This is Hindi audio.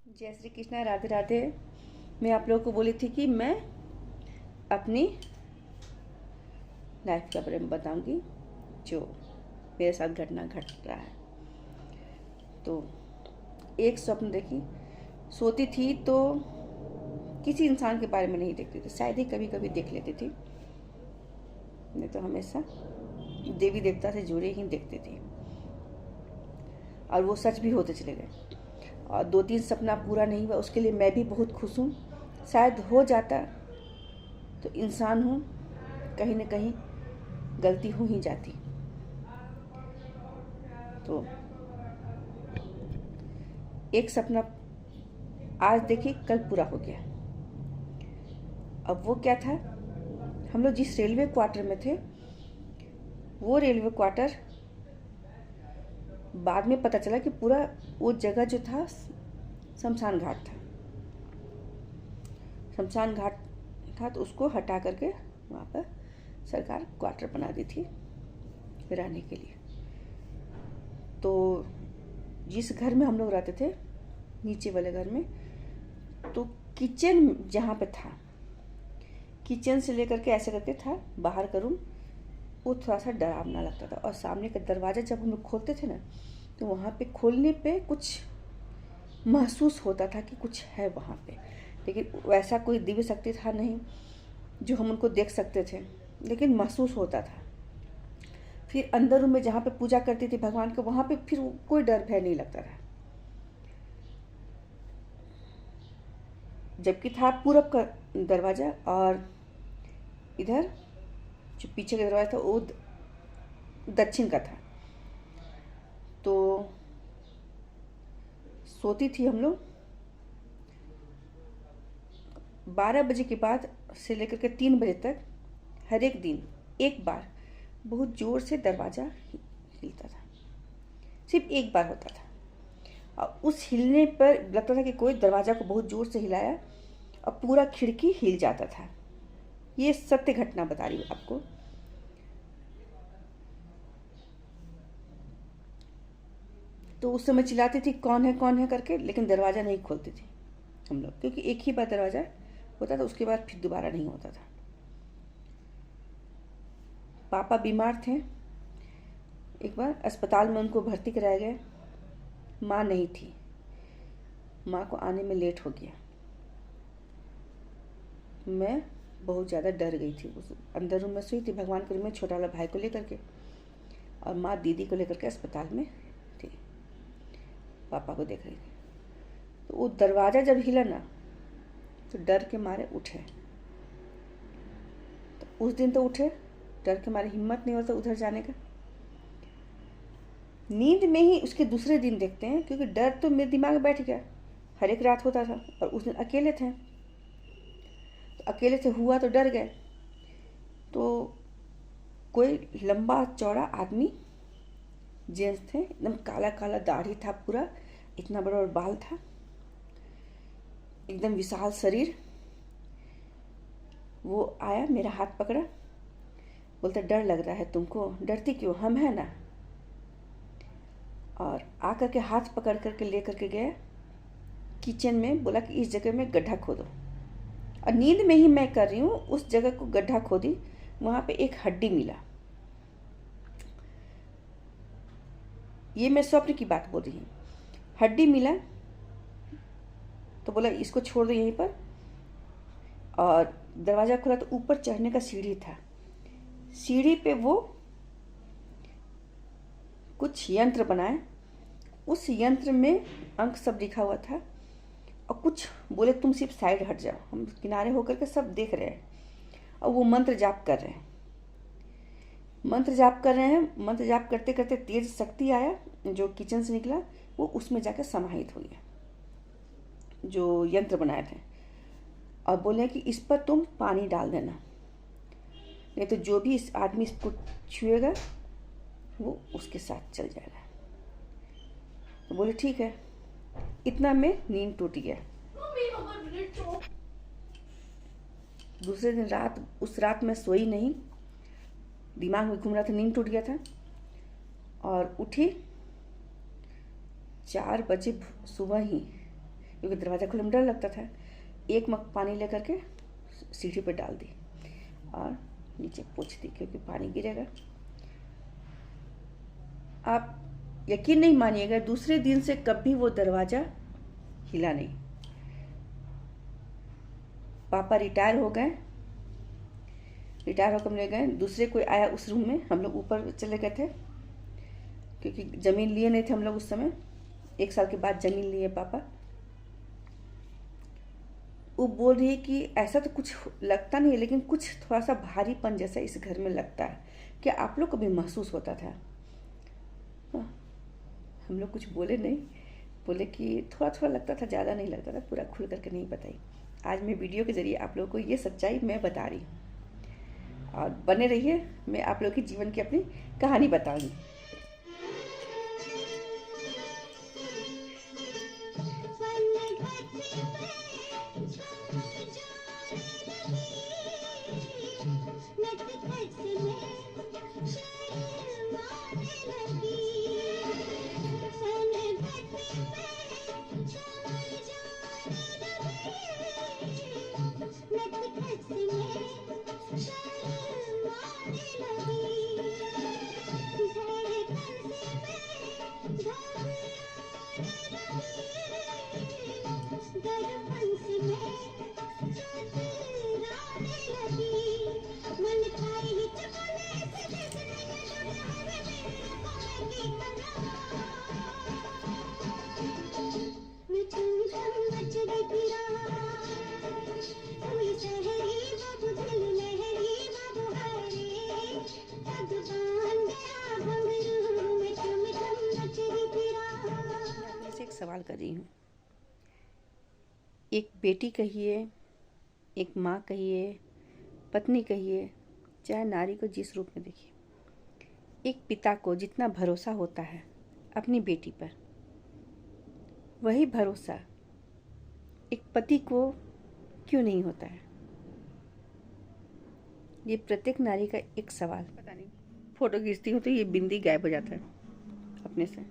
जय श्री कृष्णा, राधे राधे। मैं आप लोगों को बोली थी कि मैं अपनी लाइफ के बारे में बताऊंगी जो मेरे साथ घटना घट रहा है। तो एक स्वप्न देखी, सोती थी तो किसी इंसान के बारे में नहीं देखती थी, शायद ही कभी कभी देख लेती थी, नहीं तो हमेशा देवी देवता से जुड़े ही देखती थी। और वो सच भी होते चले गए और 2-3 सपना पूरा नहीं हुआ, उसके लिए मैं भी बहुत खुश हूँ। शायद हो जाता तो इंसान हूँ, कहीं ना कहीं गलती हो ही जाती। तो एक सपना आज देखिए कल पूरा हो गया। अब वो क्या था, हम लोग जिस रेलवे क्वार्टर में थे वो रेलवे क्वार्टर बाद में पता चला कि पूरा वो जगह जो था शमशान घाट था। शमशान घाट था तो उसको हटा करके वहाँ पर सरकार क्वार्टर बना दी थी रहने के लिए। तो जिस घर में हम लोग रहते थे, नीचे वाले घर में, तो किचन जहाँ पे था, किचन से लेकर के ऐसे करके था बाहर का रूम, वो थोड़ा सा डरावना लगता था। और सामने का दरवाज़ा जब हम लोग खोलते थे ना, तो वहाँ पे खोलने पे कुछ महसूस होता था कि कुछ है वहाँ पे, लेकिन वैसा कोई दिव्य शक्ति था नहीं जो हम उनको देख सकते थे, लेकिन महसूस होता था। फिर अंदर रूम में जहाँ पे पूजा करती थी भगवान को, वहाँ पे फिर कोई डर भय नहीं लगता था। जबकि था पूरब का दरवाज़ा और इधर जो पीछे का दरवाज़ा था वो दक्षिण का था। तो सोती थी हम लोग 12 बजे के बाद से लेकर के 3 बजे तक हर एक दिन एक बार बहुत ज़ोर से दरवाज़ा हिलता था। सिर्फ एक बार होता था और उस हिलने पर लगता था कि कोई दरवाज़ा को बहुत ज़ोर से हिलाया और पूरा खिड़की हिल जाता था। ये सत्य घटना बता रही हूँ आपको। तो उस समय चिल्लाती थी कौन है करके, लेकिन दरवाज़ा नहीं खोलती थी हम लोग, क्योंकि एक ही बार दरवाज़ा होता था, उसके बाद फिर दोबारा नहीं होता था। पापा बीमार थे, एक बार अस्पताल में उनको भर्ती कराया गया। माँ नहीं थी, माँ को आने में लेट हो गया। मैं बहुत ज़्यादा डर गई थी। उस अंदर रूम में सोई थी भगवान के रूम में, छोटा वाला भाई को लेकर के, और माँ दीदी को लेकर के अस्पताल में थी, पापा को देख रही थी। तो वो दरवाज़ा जब हिला ना तो डर के मारे उठे। तो उस दिन तो उठे, डर के मारे हिम्मत नहीं होता उधर जाने का। नींद में ही उसके दूसरे दिन देखते हैं, क्योंकि डर तो मेरे दिमाग में बैठ गया, हर एक रात होता था। और उस दिन अकेले थे, तो अकेले से हुआ तो डर गए। तो कोई लंबा चौड़ा आदमी, जेंट्स थे, एकदम काला काला दाढ़ी था पूरा, इतना बड़ा बाल था, एकदम विशाल शरीर। वो आया, मेरा हाथ पकड़ा, बोलता डर लग रहा है तुमको? डरती क्यों, हम हैं ना। और आकर के हाथ पकड़ करके ले करके गया किचन में, बोला कि इस जगह में गड्ढा खोदो। और नींद में ही मैं कर रही हूँ, उस जगह को गड्ढा खोदी, वहाँ पे एक हड्डी मिला। ये मैं स्वप्न की बात बोल रही हूँ। हड्डी मिला तो बोला इसको छोड़ दो यहीं पर। और दरवाज़ा खुला तो ऊपर चढ़ने का सीढ़ी था। सीढ़ी पे वो कुछ यंत्र बनाए, उस यंत्र में अंक सब लिखा हुआ था। और कुछ बोले तुम सिर्फ साइड हट जाओ, हम किनारे होकर के सब देख रहे हैं। और वो मंत्र जाप कर रहे हैं, मंत्र जाप कर रहे हैं। मंत्र जाप करते करते तेज शक्ति आया जो किचन से निकला, वो उसमें जाकर समाहित हो गया जो यंत्र बनाए थे। और बोले कि इस पर तुम पानी डाल देना, नहीं तो जो भी इस आदमी इसको छुएगा वो उसके साथ चल जाएगा। तो बोले ठीक है। इतना में नींद टूट गया। दूसरे दिन रात, उस रात मैं सोई नहीं, दिमाग में घूम रहा था, नींद टूट गया था। और उठी 4 बजे सुबह ही, क्योंकि दरवाज़ा खुलने में डर लगता था। एक मग पानी लेकर के सीढ़ी पर डाल दी और नीचे पोंछ दी, क्योंकि पानी गिरेगा। आप यकीन नहीं मानिएगा, दूसरे दिन से कभी वो दरवाज़ा हिला नहीं। पापा रिटायर हो गए, रिटायर होकर ले गए, दूसरे कोई आया उस रूम में, हम लोग ऊपर चले गए थे क्योंकि ज़मीन लिए नहीं थे हम लोग उस समय। 1 साल के बाद ज़मीन लिए पापा। वो बोल रही है कि ऐसा तो कुछ लगता नहीं है, लेकिन कुछ थोड़ा सा भारीपन जैसा इस घर में लगता है। क्या आप लोग को भी महसूस होता था? हाँ, हम लोग कुछ बोले नहीं, बोले कि थोड़ा थोड़ा लगता था, ज़्यादा नहीं लगता था। पूरा खुल करके नहीं बताई। आज मैं वीडियो के ज़रिए आप लोगों को ये सच्चाई मैं बता रही हूँ, और बने रहिए, मैं आप लोगों के जीवन की अपनी कहानी बताऊंगी। एक सवाल कर रही हूँ, एक बेटी कहिए, एक माँ कहिए, पत्नी कहिए, चाहे नारी को जिस रूप में देखिए, एक पिता को जितना भरोसा होता है अपनी बेटी पर, वही भरोसा एक पति को क्यों नहीं होता है? ये प्रत्येक नारी का एक सवाल। पता नहीं, फोटो खींचती हूँ तो ये बिंदी गायब हो जाता है अपने से।